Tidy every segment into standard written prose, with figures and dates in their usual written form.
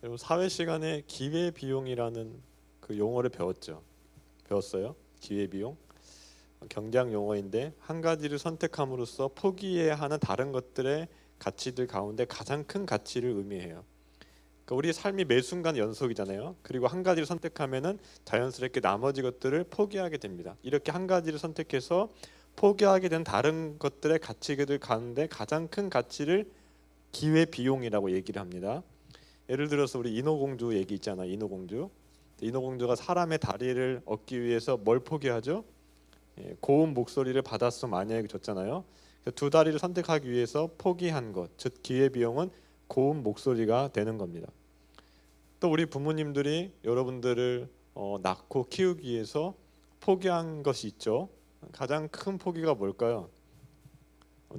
여러분 사회 시간에 기회 비용이라는 그 용어를 배웠어요. 기회 비용. 경제학 용어인데 한 가지를 선택함으로써 포기해야 하는 다른 것들의 가치들 가운데 가장 큰 가치를 의미해요. 그러니까 우리 삶이 매 순간 연속이잖아요. 그리고 한 가지를 선택하면은 자연스럽게 나머지 것들을 포기하게 됩니다. 이렇게 한 가지를 선택해서 포기하게 된 다른 것들의 가치들 가운데 가장 큰 가치를 기회 비용이라고 얘기를 합니다. 예를 들어서 우리 인어공주 얘기 있잖아. 인어공주가 사람의 다리를 얻기 위해서 뭘 포기하죠? 고운 목소리를 받아서 마녀에게 줬잖아요. 두 다리를 선택하기 위해서 포기한 것, 즉 기회 비용은 고운 목소리가 되는 겁니다. 또 우리 부모님들이 여러분들을 낳고 키우기 위해서 포기한 것이 있죠. 가장 큰 포기가 뭘까요?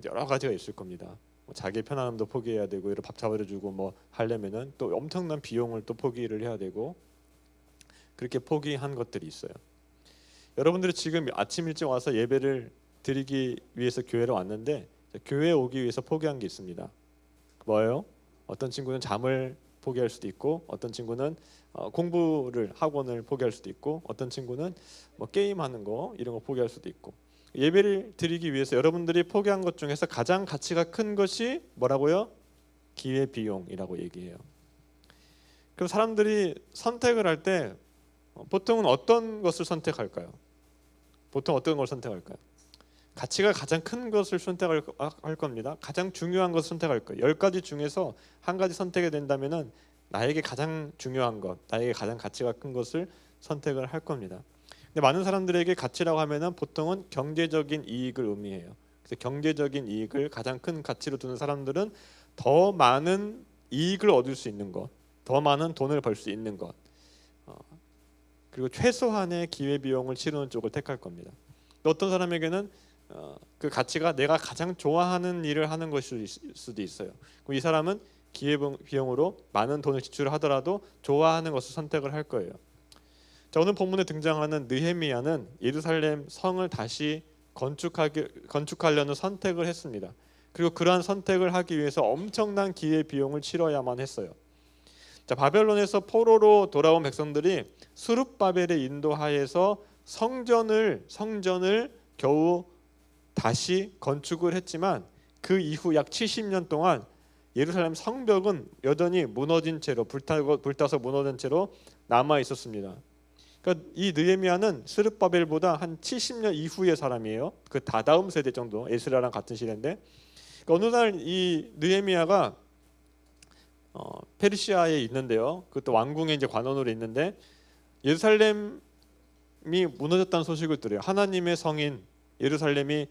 여러 가지가 있을 겁니다. 자기의 편안함도 포기해야 되고, 이런 밥 차려주고 뭐 하려면은 또 엄청난 비용을 또 포기를 해야 되고, 그렇게 포기한 것들이 있어요. 여러분들이 지금 아침 일찍 와서 예배를 드리기 위해서 교회로 왔는데, 교회에 오기 위해서 포기한 게 있습니다. 뭐예요? 어떤 친구는 잠을 포기할 수도 있고, 어떤 친구는 공부를 학원을 포기할 수도 있고, 어떤 친구는 뭐 게임하는 거 이런 거 포기할 수도 있고. 예배를 드리기 위해서 여러분들이 포기한 것 중에서 가장 가치가 큰 것이 뭐라고요? 기회 비용이라고 얘기해요. 그럼 사람들이 선택을 할 때 보통은 어떤 것을 선택할까요? 보통 어떤 걸 선택할까요? 가치가 가장 큰 것을 선택할 겁니다. 가장 중요한 것을 선택할 거예요. 10가지 중에서 한 가지 선택이 된다면은 나에게 가장 중요한 것, 나에게 가장 가치가 큰 것을 선택을 할 겁니다. 근데 많은 사람들에게 가치라고 하면은 보통은 경제적인 이익을 의미해요. 그래서 경제적인 이익을 가장 큰 가치로 두는 사람들은 더 많은 이익을 얻을 수 있는 것, 더 많은 돈을 벌 수 있는 것, 그리고 최소한의 기회 비용을 치르는 쪽을 택할 겁니다. 어떤 사람에게는 그 가치가 내가 가장 좋아하는 일을 하는 것일 수도 있어요. 그럼 이 사람은 기회 비용으로 많은 돈을 지출하더라도 좋아하는 것을 선택을 할 거예요. 자, 오늘 본문에 등장하는 느헤미야는 예루살렘 성을 다시 건축하려는 선택을 했습니다. 그리고 그러한 선택을 하기 위해서 엄청난 기회 비용을 치러야만 했어요. 자, 바벨론에서 포로로 돌아온 백성들이 스룹바벨의 인도하에서 성전을 겨우 다시 건축을 했지만 그 이후 약 70년 동안 예루살렘 성벽은 여전히 무너진 채로 불타서 무너진 채로 남아 있었습니다. 그러니까 이 느헤미야는 스룹바벨보다 한 70년 이후의 사람이에요. 그 다다음 세대 정도, 에스라랑 같은 시대인데, 그러니까 어느 날 이 느헤미야가 페르시아에 있는데요. 그것도 왕궁에 이제 관원으로 있는데 예루살렘이 무너졌다는 소식을 들어요. 하나님의 성인 예루살렘이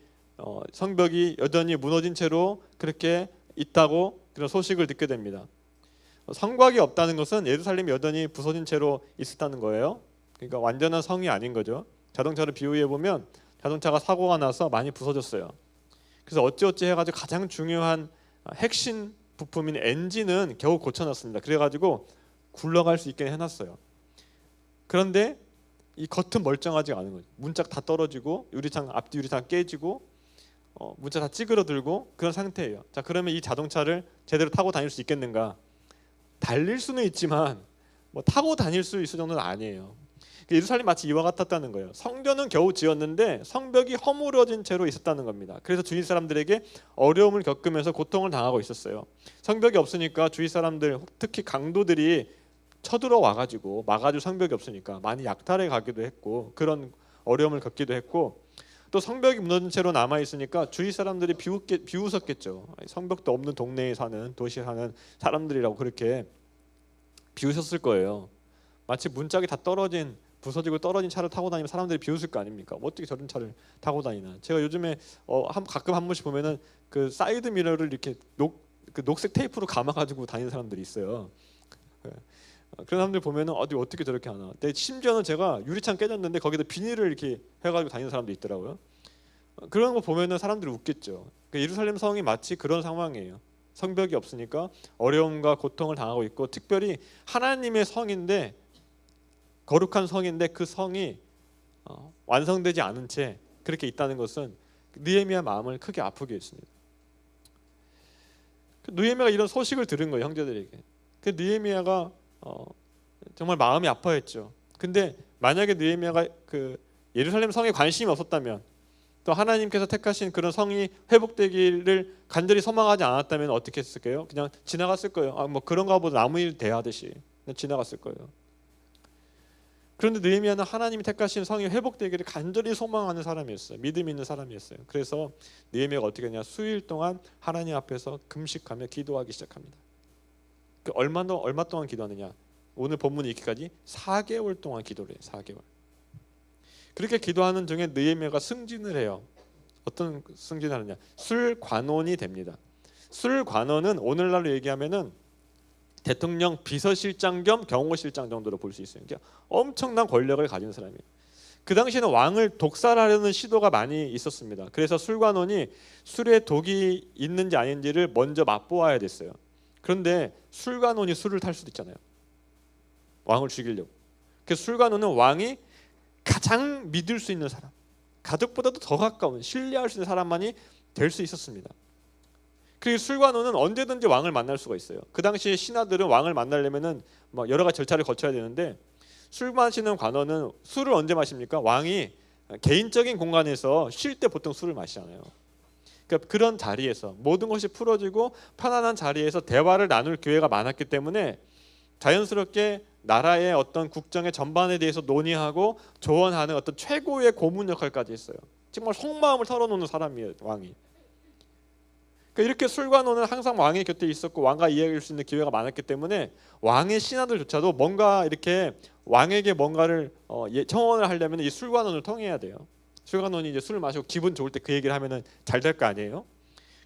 성벽이 여전히 무너진 채로 그렇게 있다고 그런 소식을 듣게 됩니다. 성곽이 없다는 것은 예루살렘이 여전히 부서진 채로 있었다는 거예요. 그러니까 완전한 성이 아닌 거죠. 자동차를 비유해 보면 자동차가 사고가 나서 많이 부서졌어요. 그래서 어찌어찌 해가지고 가장 중요한 핵심 부품인 엔진은 겨우 고쳐놨습니다. 그래가지고 굴러갈 수 있게 해놨어요. 그런데 이 겉은 멀쩡하지 않은 거죠. 문짝 다 떨어지고 유리창 앞뒤 유리창 깨지고 문짝 다 찌그러들고 그런 상태예요. 자, 그러면 이 자동차를 제대로 타고 다닐 수 있겠는가? 달릴 수는 있지만 뭐 타고 다닐 수 있을 정도는 아니에요. 예루살렘 마치 이와 같았다는 거예요. 성전은 겨우 지었는데 성벽이 허물어진 채로 있었다는 겁니다. 그래서 주위 사람들에게 어려움을 겪으면서 고통을 당하고 있었어요. 성벽이 없으니까 주위 사람들, 특히 강도들이 쳐들어 와가지고 막아줄 성벽이 없으니까 많이 약탈해 가기도 했고 그런 어려움을 겪기도 했고, 또 성벽이 무너진 채로 남아 있으니까 주위 사람들이 비웃었겠죠. 성벽도 없는 동네에 사는, 도시에 사는 사람들이라고 그렇게 비웃었을 거예요. 마치 문짝이 다 부서지고 떨어진 차를 타고 다니면 사람들이 비웃을 거 아닙니까? 어떻게 저런 차를 타고 다니나. 제가 요즘에 가끔 한 번씩 보면은 그 사이드 미러를 이렇게 녹색 테이프로 감아가지고 다니는 사람들이 있어요. 그런 사람들 보면은 어떻게 저렇게 하나. 근데 심지어는 제가 유리창 깨졌는데 거기다 비닐을 이렇게 해가지고 다니는 사람도 있더라고요. 그런 거 보면은 사람들이 웃겠죠. 그러니까 예루살렘 성이 마치 그런 상황이에요. 성벽이 없으니까 어려움과 고통을 당하고 있고, 특별히 하나님의 성인데, 거룩한 성인데 그 성이 완성되지 않은 채 그렇게 있다는 것은 느헤미야 마음을 크게 아프게 했습니다. 느헤미야가 이런 소식을 들은 거예요, 형제들에게. 그 느헤미야가 정말 마음이 아파했죠. 근데 만약에 느헤미야가 그 예루살렘 성에 관심이 없었다면, 또 하나님께서 택하신 그런 성이 회복되기를 간절히 소망하지 않았다면 어떻게 했을까요? 그냥 지나갔을 거예요. 뭐 그런가 보다, 아무 일 대하듯이 그냥 지나갔을 거예요. 그런데 느헤미야는 하나님이 택하신 성이 회복되기를 간절히 소망하는 사람이었어요. 믿음 있는 사람이었어요. 그래서 느헤미야가 어떻게 했냐? 수일 동안 하나님 앞에서 금식하며 기도하기 시작합니다. 그 얼마 동안 기도하느냐? 오늘 본문이 있기까지 4개월 동안 기도를 해요. 4개월. 그렇게 기도하는 중에 느헤미야가 승진을 해요. 어떤 승진을 하느냐? 술관원이 됩니다. 술관원은 오늘날로 얘기하면은 대통령 비서실장 겸 경호실장 정도로 볼 수 있어요. 그러니까 엄청난 권력을 가진 사람이에요. 그 당시에는 왕을 독살하려는 시도가 많이 있었습니다. 그래서 술관원이 술에 독이 있는지 아닌지를 먼저 맛보아야 됐어요. 그런데 술관원이 술을 탈 수도 있잖아요. 왕을 죽이려고. 그래서 술관원은 왕이 가장 믿을 수 있는 사람, 가족보다도 더 가까운, 신뢰할 수 있는 사람만이 될 수 있었습니다. 그리고 술관원은 언제든지 왕을 만날 수가 있어요. 그 당시에 신하들은 왕을 만나려면은 막 여러 가지 절차를 거쳐야 되는데, 술 마시는 관원은 술을 언제 마십니까? 왕이 개인적인 공간에서 쉴 때 보통 술을 마시잖아요. 그러니까 그런 자리에서 모든 것이 풀어지고 편안한 자리에서 대화를 나눌 기회가 많았기 때문에 자연스럽게 나라의 어떤 국정의 전반에 대해서 논의하고 조언하는 어떤 최고의 고문 역할까지 했어요. 정말 속마음을 털어놓는 사람이에요, 왕이. 그러니까 이렇게 술관원은 항상 왕의 곁에 있었고 왕과 이야기할 수 있는 기회가 많았기 때문에 왕의 신하들조차도 뭔가 이렇게 왕에게 뭔가를 청원을 하려면 이 술관원을 통해야 돼요. 술관원이 이제 술을 마시고 기분 좋을 때 그 얘기를 하면은 잘 될 거 아니에요.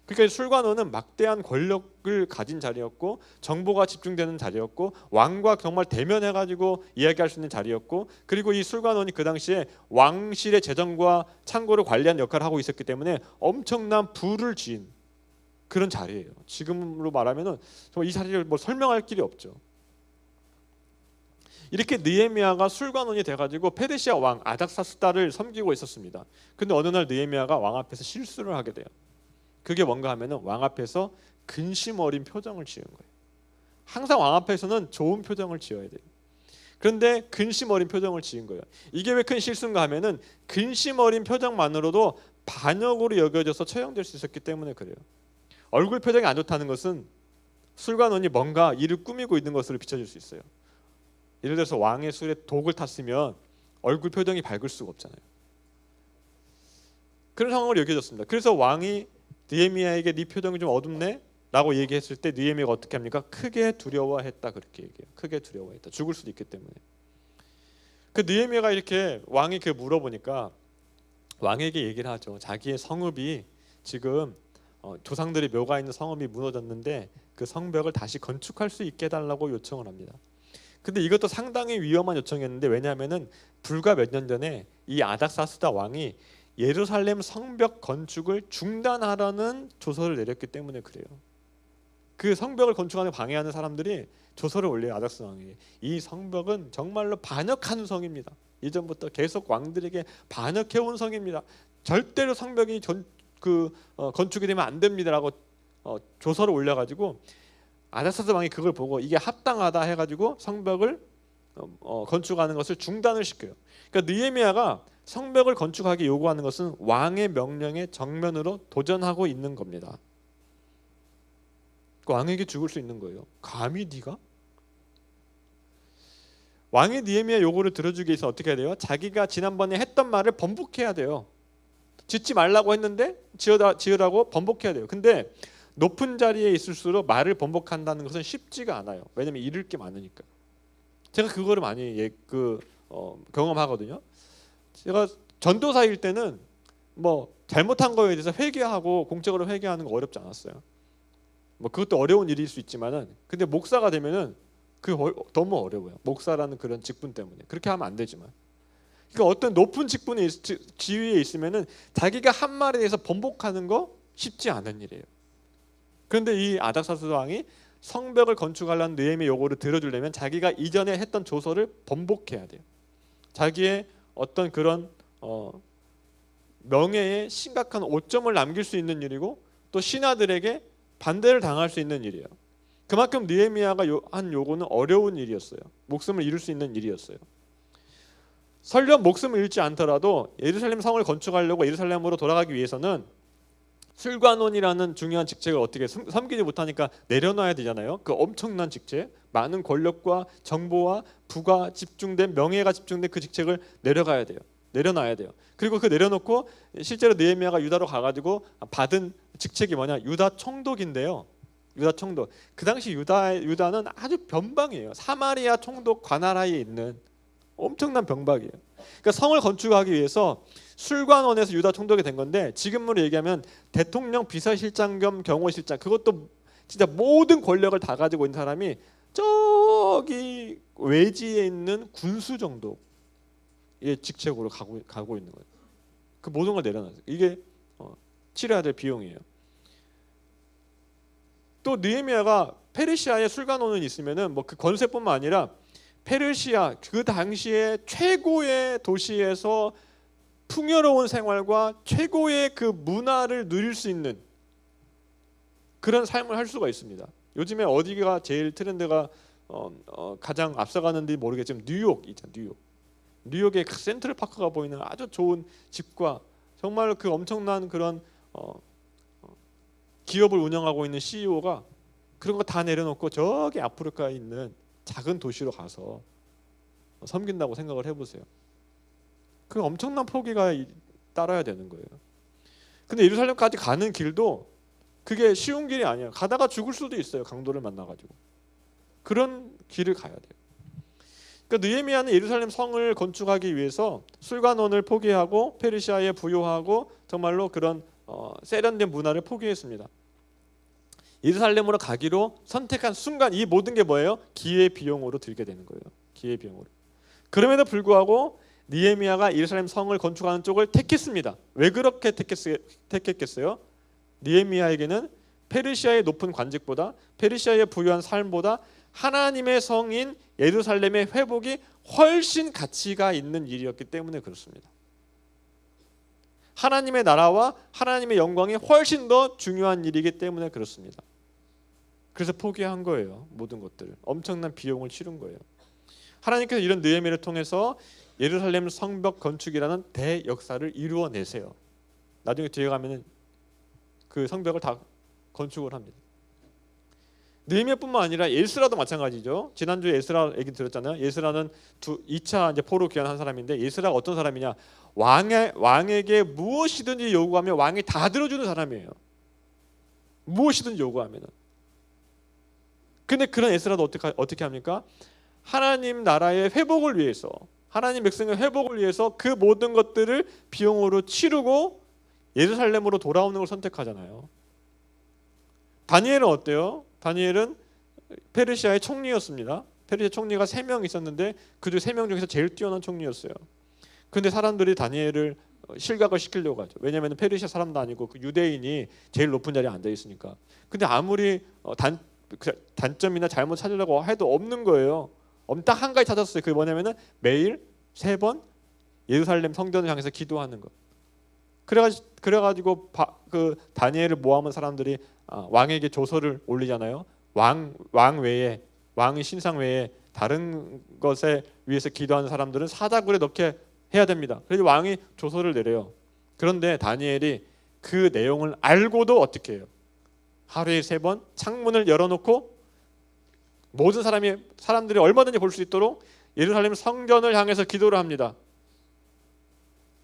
그러니까 술관원은 막대한 권력을 가진 자리였고 정보가 집중되는 자리였고 왕과 정말 대면해가지고 이야기할 수 있는 자리였고, 그리고 이 술관원이 그 당시에 왕실의 재정과 창고를 관리하는 역할을 하고 있었기 때문에 엄청난 부를 쥔 그런 자리예요. 지금으로 말하면은 정말 이 자리를 뭐 설명할 길이 없죠. 이렇게 느헤미야가 술관원이 돼가지고 페르시아 왕 아닥사스다를 섬기고 있었습니다. 근데 어느 날 느헤미야가 왕 앞에서 실수를 하게 돼요. 그게 뭔가 하면은 왕 앞에서 근심 어린 표정을 지은 거예요. 항상 왕 앞에서는 좋은 표정을 지어야 돼요. 그런데 근심 어린 표정을 지은 거예요. 이게 왜 큰 실수인가 하면은 근심 어린 표정만으로도 반역으로 여겨져서 처형될 수 있었기 때문에 그래요. 얼굴 표정이 안 좋다는 것은 술관원이 뭔가 일을 꾸미고 있는 것으로 비춰질 수 있어요. 예를 들어서 왕의 술에 독을 탔으면 얼굴 표정이 밝을 수가 없잖아요. 그런 상황으로 여겨졌습니다. 그래서 왕이 느헤미야에게 네 표정이 좀 어둡네? 라고 얘기했을 때 느헤미야가 어떻게 합니까? 크게 두려워했다, 그렇게 얘기해요. 크게 두려워했다. 죽을 수도 있기 때문에. 그 느헤미야가 이렇게 왕이 그 물어보니까 왕에게 얘기를 하죠. 자기의 성읍이 지금 조상들이 묘가 있는 성읍이 무너졌는데 그 성벽을 다시 건축할 수 있게 해달라고 요청을 합니다. 근데 이것도 상당히 위험한 요청이었는데, 왜냐하면은 불과 몇 년 전에 이 아닥사스다 왕이 예루살렘 성벽 건축을 중단하라는 조서를 내렸기 때문에 그래요. 그 성벽을 건축하는 방해하는 사람들이 조서를 올려요, 아닥사스다 왕에게. 이 성벽은 정말로 반역하는 성입니다. 이전부터 계속 왕들에게 반역해온 성입니다. 절대로 성벽이 건축이 되면 안 됩니다라고 조서를 올려가지고 아닥사스다 왕이 그걸 보고 이게 합당하다 해가지고 성벽을 건축하는 것을 중단을 시켜요. 그러니까 느헤미야가 성벽을 건축하기 요구하는 것은 왕의 명령에 정면으로 도전하고 있는 겁니다. 왕에게 죽을 수 있는 거예요. 감히 네가? 왕이 느헤미야 요구를 들어주기 위해서 어떻게 해야 돼요? 자기가 지난번에 했던 말을 번복해야 돼요. 짓지 말라고 했는데 지으라고 번복해야 돼요. 근데 높은 자리에 있을수록 말을 번복한다는 것은 쉽지가 않아요. 왜냐하면 잃을 게 많으니까. 제가 그거를 많이 경험하거든요. 제가 전도사일 때는 뭐 잘못한 거에 대해서 회개하고 공적으로 회개하는 거 어렵지 않았어요. 뭐 그것도 어려운 일일 수 있지만은, 근데 목사가 되면은 너무 어려워요. 목사라는 그런 직분 때문에. 그렇게 하면 안 되지만. 그러니까 어떤 높은 직분에 지위에 있으면은 자기가 한 말에 대해서 번복하는 거 쉽지 않은 일이에요. 그런데 이 아닥사스다 왕이 성벽을 건축하려는 느헤미야 요구를 들어주려면 자기가 이전에 했던 조서를 번복해야 돼요. 자기의 어떤 그런 명예에 심각한 오점을 남길 수 있는 일이고, 또 신하들에게 반대를 당할 수 있는 일이에요. 그만큼 느헤미야가 한 요구는 어려운 일이었어요. 목숨을 잃을 수 있는 일이었어요. 설령 목숨을 잃지 않더라도 예루살렘 성을 건축하려고 예루살렘으로 돌아가기 위해서는 술관원이라는 중요한 직책을 어떻게 섬기지 못하니까 내려놔야 되잖아요. 그 엄청난 직책, 많은 권력과 정보와 부가 집중된, 명예가 집중된 그 직책을 내려놔야 돼요. 그리고 그 내려놓고 실제로 느헤미야가 유다로 가가지고 받은 직책이 뭐냐, 유다 총독인데요. 유다 총독. 그 당시 유다는 아주 변방이에요. 사마리아 총독 관할하에 있는 엄청난 병박이에요. 그러니까 성을 건축하기 위해서 술관원에서 유다 총독이 된 건데, 지금으로 얘기하면 대통령 비서실장 겸 경호실장, 그것도 진짜 모든 권력을 다 가지고 있는 사람이 저기 외지에 있는 군수 정도의 직책으로 가고 있는 거예요. 그 모든 걸 내려놨어요. 이게 치러야 될 비용이에요. 또 느헤미야가 페르시아에 술관원은 있으면은 뭐 그 권세뿐만 아니라 페르시아 그 당시에 최고의 도시에서 풍요로운 생활과 최고의 그 문화를 누릴 수 있는 그런 삶을 할 수가 있습니다. 요즘에 어디가 제일 트렌드가 가장 앞서가는지 모르겠지만 뉴욕 있잖아요. 뉴욕의 그 센트럴 파크가 보이는 아주 좋은 집과 정말 그 엄청난 그런 기업을 운영하고 있는 CEO가 그런 거 다 내려놓고 저기 아프리카에 있는 작은 도시로 가서 섬긴다고 생각을 해보세요. 그 엄청난 포기가 따라야 되는 거예요. 근데 예루살렘까지 가는 길도 그게 쉬운 길이 아니에요. 가다가 죽을 수도 있어요. 강도를 만나가지고. 그런 길을 가야 돼요. 그러니까 느헤미야는 예루살렘 성을 건축하기 위해서 술관원을 포기하고 페르시아에 부요하고 정말로 그런 세련된 문화를 포기했습니다. 예루살렘으로 가기로 선택한 순간 이 모든 게 뭐예요? 기회 비용으로 들게 되는 거예요. 기회 비용으로. 그럼에도 불구하고 느헤미야가 예루살렘 성을 건축하는 쪽을 택했습니다. 왜 그렇게 택했겠어요? 느헤미야에게는 페르시아의 높은 관직보다, 페르시아의 부유한 삶보다 하나님의 성인 예루살렘의 회복이 훨씬 가치가 있는 일이었기 때문에 그렇습니다. 하나님의 나라와 하나님의 영광이 훨씬 더 중요한 일이기 때문에 그렇습니다. 그래서 포기한 거예요. 모든 것들을. 엄청난 비용을 치른 거예요. 하나님께서 이런 느헤미야를 통해서 예루살렘 성벽 건축이라는 대역사를 이루어내세요. 나중에 뒤에 가면은 그 성벽을 다 건축을 합니다. 느헤미야뿐만 아니라 에스라도 마찬가지죠. 지난주에 에스라 얘기 들었잖아요. 에스라는 2차 이제 포로 귀환한 사람인데, 에스라가 어떤 사람이냐? 왕에게 무엇이든지 요구하면 왕이 다 들어주는 사람이에요. 무엇이든지 요구하면은. 근데 그런 에스라도 어떻게 합니까? 하나님 나라의 회복을 위해서, 하나님 백성의 회복을 위해서 그 모든 것들을 비용으로 치르고 예루살렘으로 돌아오는 걸 선택하잖아요. 다니엘은 어때요? 다니엘은 페르시아의 총리였습니다. 페르시아 총리가 3명 있었는데 그중 3명 중에서 제일 뛰어난 총리였어요. 근데 사람들이 다니엘을 실각을 시키려고 하죠. 왜냐하면 페르시아 사람도 아니고 그 유대인이 제일 높은 자리에 앉아 있으니까. 근데 아무리 단점이나 잘못 찾으려고 해도 없는 거예요. 딱 한 가지 찾았어요. 그게 뭐냐면은 매일 3번 예루살렘 성전을 향해서 기도하는 것. 그래가지고 그 다니엘을 모함한 사람들이 왕에게 조서를 올리잖아요. 왕 외에, 왕의 신상 외에 다른 것에 위해서 기도하는 사람들은 사자굴에 넣게 해야 됩니다. 그래서 왕이 조서를 내려요. 그런데 다니엘이 그 내용을 알고도 어떻게 해요? 하루에 3번 창문을 열어놓고 모든 사람들이 얼마든지 볼 수 있도록 예루살렘 성전을 향해서 기도를 합니다.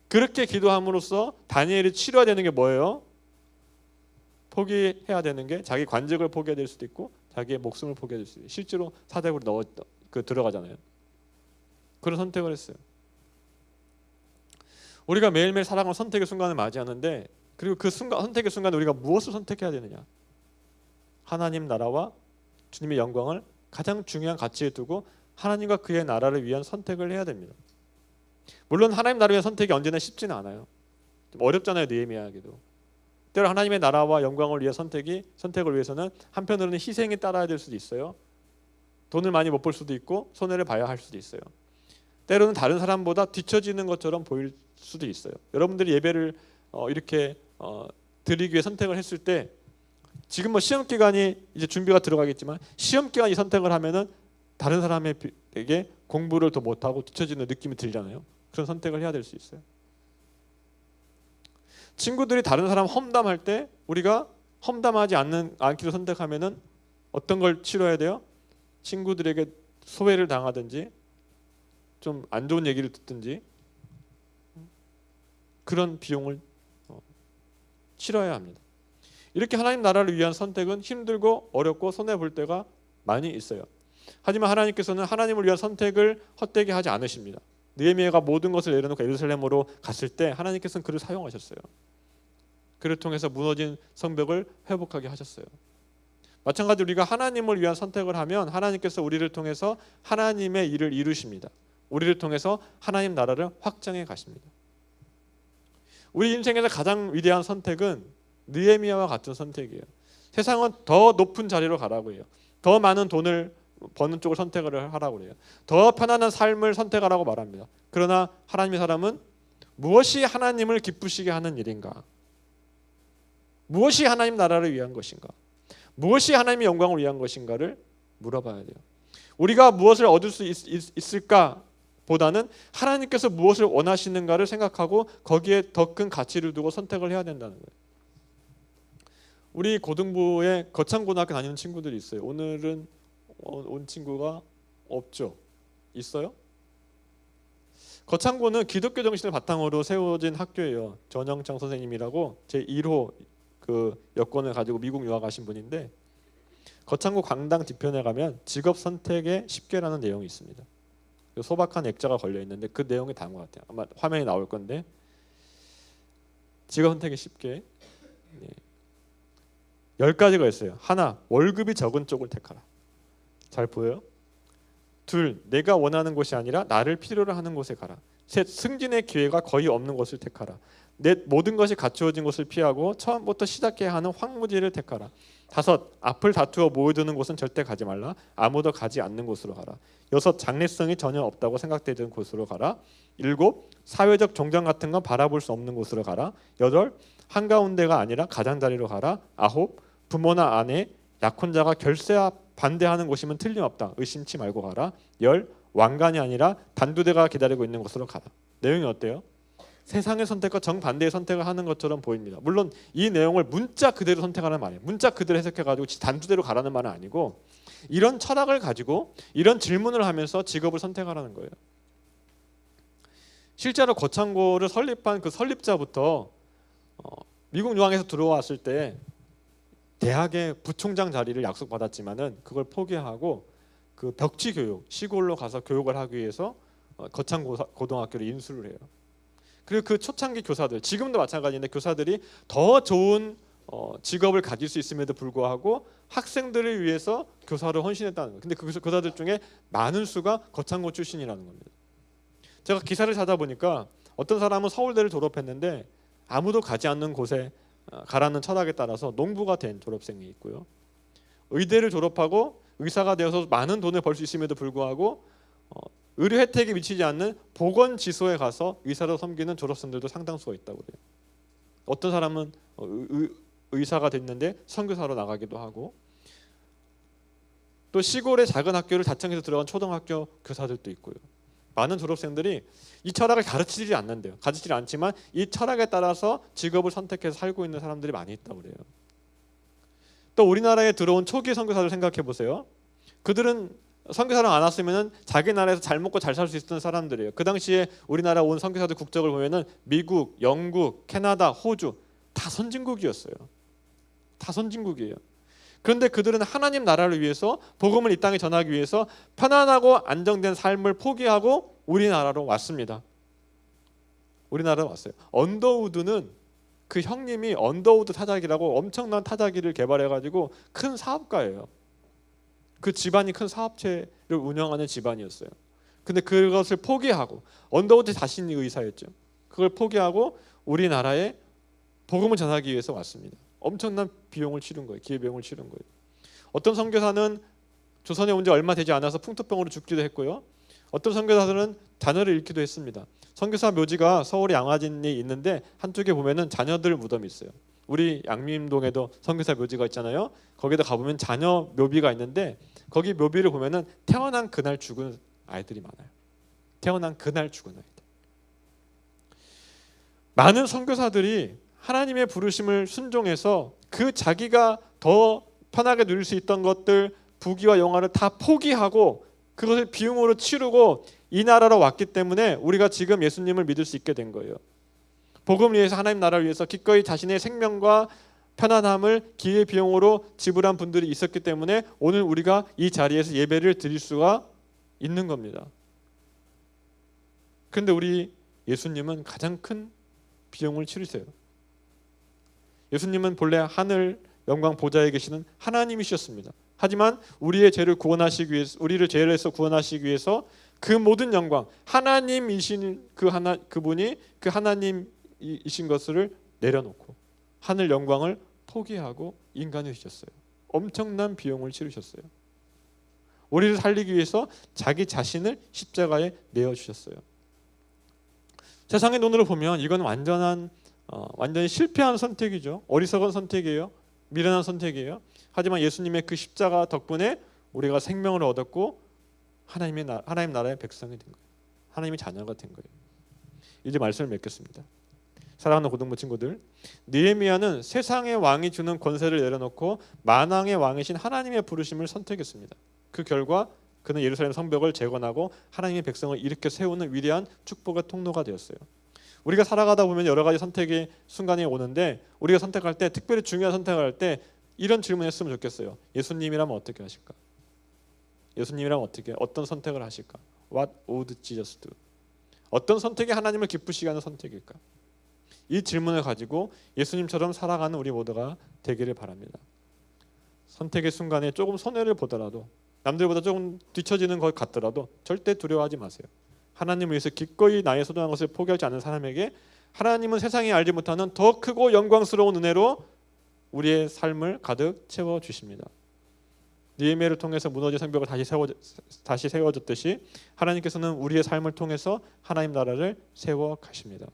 그렇게 기도함으로써 다니엘이 치러야 되는 게 뭐예요? 포기해야 되는 게 자기 관직을 포기해야 될 수도 있고 자기의 목숨을 포기해야 될 수도 있고, 실제로 사대구로 들어가잖아요. 그런 선택을 했어요. 우리가 매일매일 살아가는 선택의 순간을 맞이하는데, 그리고 그 선택의 순간에 우리가 무엇을 선택해야 되느냐? 하나님 나라와 주님의 영광을 가장 중요한 가치에 두고 하나님과 그의 나라를 위한 선택을 해야 됩니다. 물론 하나님 나라를 위한 선택이 언제나 쉽지는 않아요. 좀 어렵잖아요. 느헤미야에게도. 때로 하나님의 나라와 영광을 위한 선택을 위해서는 한편으로는 희생이 따라야 될 수도 있어요. 돈을 많이 못 벌 수도 있고 손해를 봐야 할 수도 있어요. 때로는 다른 사람보다 뒤처지는 것처럼 보일 수도 있어요. 여러분들이 예배를 이렇게 드리기 위해 선택을 했을 때 지금 뭐 시험 기간이 이제 준비가 들어가겠지만 시험 기간이 선택을 하면은 다른 사람에게 공부를 더 못하고 뒤처지는 느낌이 들잖아요. 그런 선택을 해야 될 수 있어요. 친구들이 다른 사람 험담할 때 우리가 험담하지 않기로 선택하면은 어떤 걸 치러야 돼요? 친구들에게 소외를 당하든지 좀 안 좋은 얘기를 듣든지 그런 비용을 치러야 합니다. 이렇게 하나님 나라를 위한 선택은 힘들고 어렵고 손해볼 때가 많이 있어요. 하지만 하나님께서는 하나님을 위한 선택을 헛되게 하지 않으십니다. 느헤미야가 모든 것을 내려놓고 예루살렘으로 갔을 때 하나님께서는 그를 사용하셨어요. 그를 통해서 무너진 성벽을 회복하게 하셨어요. 마찬가지로 우리가 하나님을 위한 선택을 하면 하나님께서 우리를 통해서 하나님의 일을 이루십니다. 우리를 통해서 하나님 나라를 확장해 가십니다. 우리 인생에서 가장 위대한 선택은 느헤미야와 같은 선택이에요. 세상은 더 높은 자리로 가라고 해요. 더 많은 돈을 버는 쪽을 선택을 하라고 해요. 더 편안한 삶을 선택하라고 말합니다. 그러나 하나님의 사람은 무엇이 하나님을 기쁘시게 하는 일인가? 무엇이 하나님 나라를 위한 것인가? 무엇이 하나님의 영광을 위한 것인가를 물어봐야 돼요. 우리가 무엇을 얻을 수 있을까? 보다는 하나님께서 무엇을 원하시는가를 생각하고 거기에 더 큰 가치를 두고 선택을 해야 된다는 거예요. 우리 고등부에 거창고등학교 다니는 친구들이 있어요. 오늘은 온 친구가 없죠? 있어요? 거창고는 기독교 정신을 바탕으로 세워진 학교예요. 전영창 선생님이라고 제 1호 그 여권을 가지고 미국 유학하신 분인데 거창고 강당 뒤편에 가면 직업 선택의 10개라는 내용이 있습니다. 소박한 액자가 걸려 있는데 그 내용이 다른 것 같아요. 아마 화면이 나올 건데 직업 선택의 10개 10가지가 있어요. 하나, 월급이 적은 쪽을 택하라. 잘 보여요? 둘, 내가 원하는 곳이 아니라 나를 필요로 하는 곳에 가라. 셋, 승진의 기회가 거의 없는 곳을 택하라. 넷, 모든 것이 갖추어진 곳을 피하고 처음부터 시작해야 하는 황무지를 택하라. 다섯, 앞을 다투어 모여드는 곳은 절대 가지 말라. 아무도 가지 않는 곳으로 가라. 여섯, 장래성이 전혀 없다고 생각되는 곳으로 가라. 일곱, 사회적 정장 같은 건 바라볼 수 없는 곳으로 가라. 여덟, 한가운데가 아니라 가장자리로 가라. 아홉, 부모나 아내, 약혼자가 결세 반대하는 곳이면 틀림없다. 의심치 말고 가라. 열, 왕관이 아니라 단두대가 기다리고 있는 곳으로 가라. 내용이 어때요? 세상의 선택과 정반대의 선택을 하는 것처럼 보입니다. 물론 이 내용을 문자 그대로 선택하는 말이에요. 문자 그대로 해석해가지고 단두대로 가라는 말은 아니고 이런 철학을 가지고 이런 질문을 하면서 직업을 선택하라는 거예요. 실제로 거창고를 설립한 그 설립자부터 미국 유학에서 들어왔을 때 대학의 부총장 자리를 약속받았지만은 그걸 포기하고 그 벽지 교육, 시골로 가서 교육을 하기 위해서 거창고등학교를 인수를 해요. 그리고 그 초창기 교사들, 지금도 마찬가지인데 교사들이 더 좋은 직업을 가질 수 있음에도 불구하고 학생들을 위해서 교사를 헌신했다는 거예요. 근데 그 교사들 중에 많은 수가 거창고 출신이라는 겁니다. 제가 기사를 찾아보니까 어떤 사람은 서울대를 졸업했는데 아무도 가지 않는 곳에 가라는 철학에 따라서 농부가 된 졸업생이 있고요. 의대를 졸업하고 의사가 되어서 많은 돈을 벌 수 있음에도 불구하고 의료 혜택이 미치지 않는 보건지소에 가서 의사로 섬기는 졸업생들도 상당수가 있다고 그래요. 어떤 사람은 의사가 됐는데 선교사로 나가기도 하고 또 시골의 작은 학교를 자청해서 들어간 초등학교 교사들도 있고요. 많은 졸업생들이 이 철학을 가르치지 않는데요. 가르치지 않지만 이 철학에 따라서 직업을 선택해서 살고 있는 사람들이 많이 있다고 그래요. 또 우리나라에 들어온 초기 선교사들 생각해 보세요. 그들은 선교사를 안 왔으면 자기 나라에서 잘 먹고 잘 살 수 있었던 사람들이에요. 그 당시에 우리나라 온 선교사들 국적을 보면은 미국, 영국, 캐나다, 호주 다 선진국이었어요. 다 선진국이에요. 그런데 그들은 하나님 나라를 위해서 복음을 이 땅에 전하기 위해서 편안하고 안정된 삶을 포기하고 우리나라로 왔습니다. 우리나라로 왔어요. 언더우드는 그 형님이 언더우드 타자기라고 엄청난 타자기를 개발해가지고 큰 사업가예요. 그 집안이 큰 사업체를 운영하는 집안이었어요. 근데 그것을 포기하고 언더우드 자신이 의사였죠. 그걸 포기하고 우리나라에 복음을 전하기 위해서 왔습니다. 엄청난 비용을 치른 거예요. 기회비용을 치른 거예요. 어떤 선교사는 조선에 온 지 얼마 되지 않아서 풍토병으로 죽기도 했고요. 어떤 선교사들은 자녀를 잃기도 했습니다. 선교사 묘지가 서울에 양화진이 있는데 한쪽에 보면은 자녀들 무덤이 있어요. 우리 양림동에도 선교사 묘지가 있잖아요. 거기다 가보면 자녀 묘비가 있는데 거기 묘비를 보면은 태어난 그날 죽은 아이들이 많아요. 태어난 그날 죽은 아이들. 많은 선교사들이 하나님의 부르심을 순종해서 그 자기가 더 편하게 누릴 수 있던 것들, 부귀와 영화를 다 포기하고 그것을 비용으로 치르고 이 나라로 왔기 때문에 우리가 지금 예수님을 믿을 수 있게 된 거예요. 복음을 위해서, 하나님 나라를 위해서 기꺼이 자신의 생명과 편안함을 기회 비용으로 지불한 분들이 있었기 때문에 오늘 우리가 이 자리에서 예배를 드릴 수가 있는 겁니다. 그런데 우리 예수님은 가장 큰 비용을 치르세요. 예수님은 본래 하늘 영광 보좌에 계시는 하나님이셨습니다. 하지만 우리의 죄를 구원하시기 위해서, 우리를 죄에서 구원하시기 위해서 그 모든 영광, 하나님이신 그분이 그 하나님이신 것을 내려놓고 하늘 영광을 포기하고 인간이 되셨어요. 엄청난 비용을 치르셨어요. 우리를 살리기 위해서 자기 자신을 십자가에 내어 주셨어요. 세상의 눈으로 보면 이건 완전히 실패한 선택이죠. 어리석은 선택이에요. 미련한 선택이에요. 하지만 예수님의 그 십자가 덕분에 우리가 생명을 얻었고 하나님 나라의 백성이 된 거예요. 하나님의 자녀가 된 거예요. 이제 말씀을 맺겠습니다. 사랑하는 고등부 친구들, 느헤미야는 세상의 왕이 주는 권세를 내려놓고 만왕의 왕이신 하나님의 부르심을 선택했습니다. 그 결과 그는 예루살렘 성벽을 재건하고 하나님의 백성을 일으켜 세우는 위대한 축복의 통로가 되었어요. 우리가 살아가다 보면 여러 가지 선택의 순간이 오는데 우리가 선택할 때, 특별히 중요한 선택을 할 때 이런 질문했으면 좋겠어요. 예수님이라면 어떻게 하실까? 예수님이라면 어떤 선택을 하실까? What would Jesus do? 어떤 선택이 하나님을 기쁘시게 하는 선택일까? 이 질문을 가지고 예수님처럼 살아가는 우리 모두가 되기를 바랍니다. 선택의 순간에 조금 손해를 보더라도, 남들보다 조금 뒤처지는 것 같더라도 절대 두려워하지 마세요. 하나님을 위해서 기꺼이 나의 소중한 것을 포기하지 않는 사람에게 하나님은 세상이 알지 못하는 더 크고 영광스러운 은혜로 우리의 삶을 가득 채워주십니다. 느헤미야를 통해서 무너진 성벽을 다시 세워졌듯이 하나님께서는 우리의 삶을 통해서 하나님 나라를 세워 가십니다.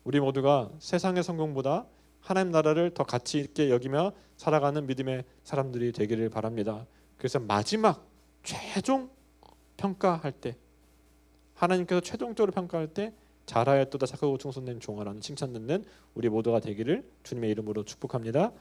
우리 모두가 세상의 성공보다 하나님 나라를 더 가치 있게 여기며 살아가는 믿음의 사람들이 되기를 바랍니다. 그래서 마지막 최종 평가할 때, 하나님께서 최종적으로 평가할 때 잘하였도다 착하고 충성된 종아라는 칭찬 듣는 우리 모두가 되기를 주님의 이름으로 축복합니다.